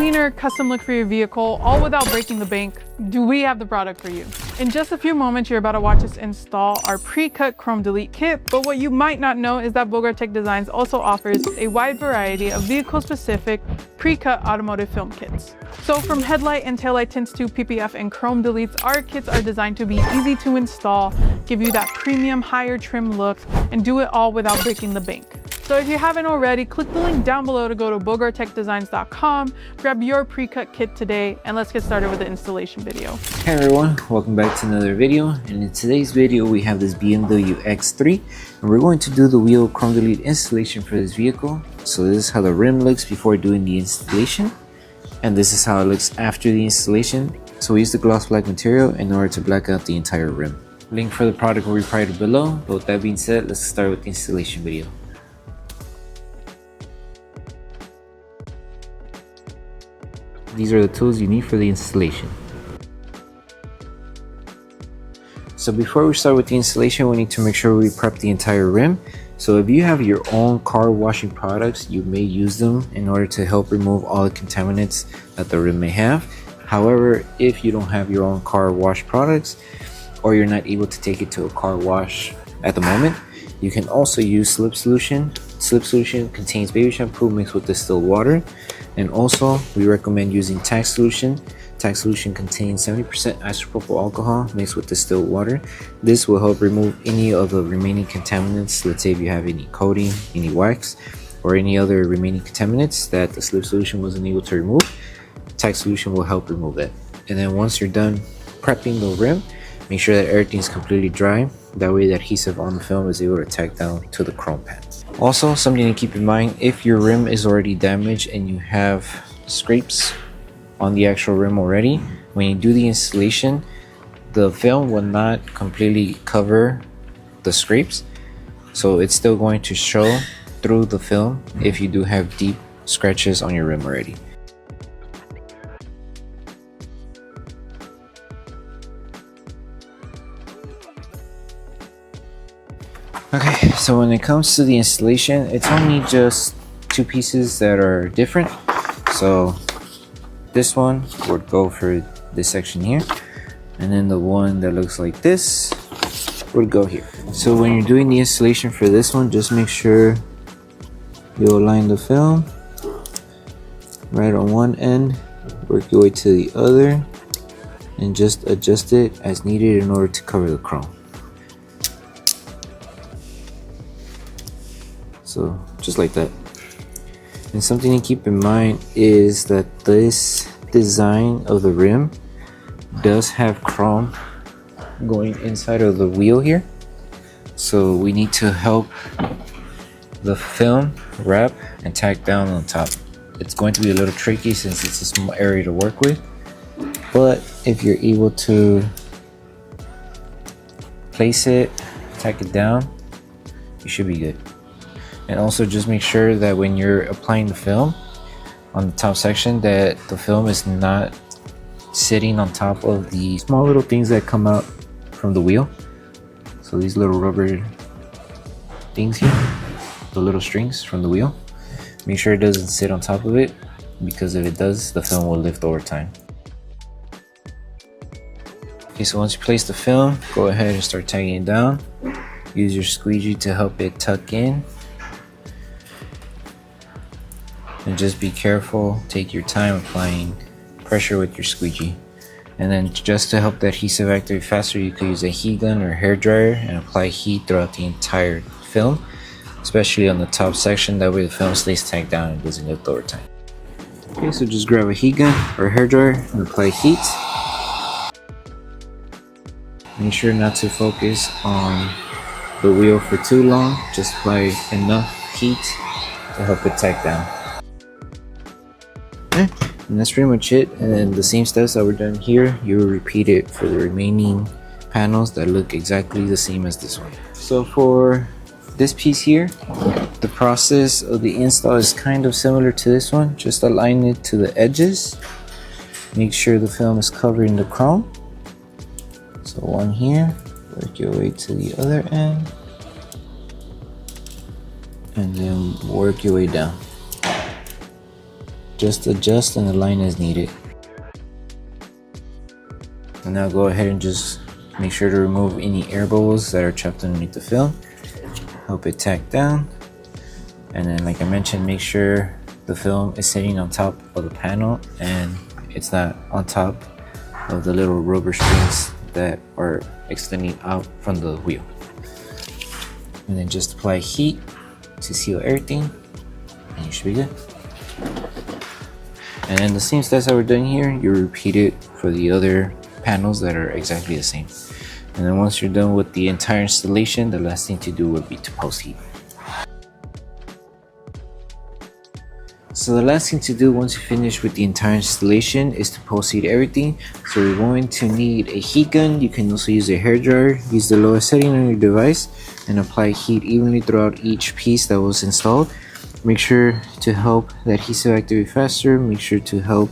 cleaner, custom look for your vehicle, all without breaking the bank, do we have the product for you. In just a few moments, you're about to watch us install our pre-cut chrome delete kit, but what you might not know is that Bogart Designs also offers a wide variety of vehicle-specific pre-cut automotive film kits. So from headlight and taillight tints to PPF and chrome deletes, our kits are designed to be easy to install, give you that premium higher trim look, and do it all without breaking the bank. So if you haven't already, click the link down below to go to bogartechdesigns.com, grab your pre-cut kit today, and let's get started with the installation video. Hey everyone, welcome back to another video. And in today's video, we have this BMW X3, and we're going to do the wheel chrome delete installation for this vehicle. So this is how the rim looks before doing the installation, and this is how it looks after the installation. So we use the gloss black material in order to black out the entire rim. Link for the product will be provided below, but with that being said, let's start with the installation video. These are the tools you need for the installation. So before we start with the installation, we need to make sure we prep the entire rim. So if you have your own car washing products, you may use them in order to help remove all the contaminants that the rim may have. However, if you don't have your own car wash products, or you're not able to take it to a car wash at the moment, you can also use slip solution. Slip solution contains baby shampoo mixed with distilled water. And also, we recommend using Tack solution. Tack solution contains 70% isopropyl alcohol mixed with distilled water. This will help remove any of the remaining contaminants. Let's say if you have any coating, any wax, or any other remaining contaminants that the slip solution wasn't able to remove, Tack solution will help remove that. And then once you're done prepping the rim, make sure that everything is completely dry. That way the adhesive on the film is able to tack down to the chrome pad. Also, something to keep in mind, if your rim is already damaged and you have scrapes on the actual rim already, when you do the installation, the film will not completely cover the scrapes. So it's still going to show through the film if you do have deep scratches on your rim already. Okay, so when it comes to the installation, it's only just two pieces that are different. So this one would go for this section here, and then the one that looks like this would go here. So when you're doing the installation for this one, just make sure you align the film right on one end, work your way to the other, and just adjust it as needed in order to cover the chrome. So just like that. And something to keep in mind is that this design of the rim does have chrome going inside of the wheel here. So we need to help the film wrap and tack down on top. It's going to be a little tricky since it's a small area to work with, but if you're able to place it, tack it down, you should be good. And also just make sure that when you're applying the film on the top section, that the film is not sitting on top of the small little things that come out from the wheel. So these little rubber things here, the little strings from the wheel, make sure it doesn't sit on top of it, because if it does, the film will lift over time. Okay, so once you place the film, go ahead and start tagging it down. Use your squeegee to help it tuck in. And just be careful, take your time applying pressure with your squeegee. And then just to help the adhesive activate faster, you could use a heat gun or hair dryer and apply heat throughout the entire film, especially on the top section. That way the film stays tacked down and doesn't lift over time. Okay, so just grab a heat gun or hair dryer and apply heat. Make sure not to focus on the wheel for too long, just apply enough heat to help it tack down. And that's pretty much it. And then the same steps that were done here, you will repeat it for the remaining panels that look exactly the same as this one. So for this piece here, the process of the install is kind of similar to this one. Just align it to the edges, make sure the film is covering the chrome. So one here, work your way to the other end, and then work your way down. Just adjust and align as needed. And now go ahead and just make sure to remove any air bubbles that are trapped underneath the film. Help it tack down. And then, like I mentioned, make sure the film is sitting on top of the panel and it's not on top of the little rubber strings that are extending out from the wheel. And then just apply heat to seal everything and you should be good. And then the same steps that we're doing here, you repeat it for the other panels that are exactly the same. And then once you're done with the entire installation, the last thing to do would be to post heat. So the last thing to do once you finish with the entire installation is to post heat everything. So you're going to need a heat gun. You can also use a hairdryer. Use the lowest setting on your device and apply heat evenly throughout each piece that was installed. Make sure to help the adhesive activate faster. Make sure to help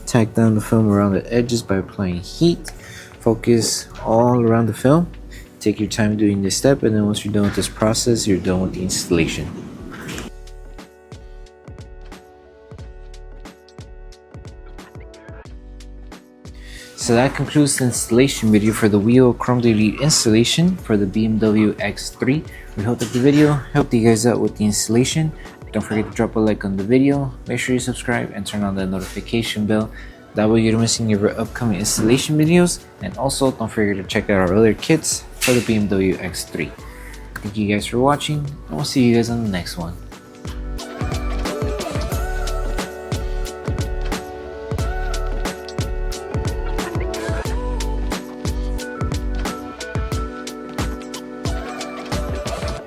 tack down the film around the edges by applying heat. Focus all around the film. Take your time doing this step, and then once you're done with this process, you're done with the installation. So that concludes the installation video for the wheel chrome delete installation for the BMW X3. We hope that the video helped you guys out with the installation. Don't forget to drop a like on the video, make sure you subscribe and turn on the notification bell. That way you don't miss any of our upcoming installation videos. And also don't forget to check out our other kits for the BMW X3. Thank you guys for watching, and we'll see you guys on the next one.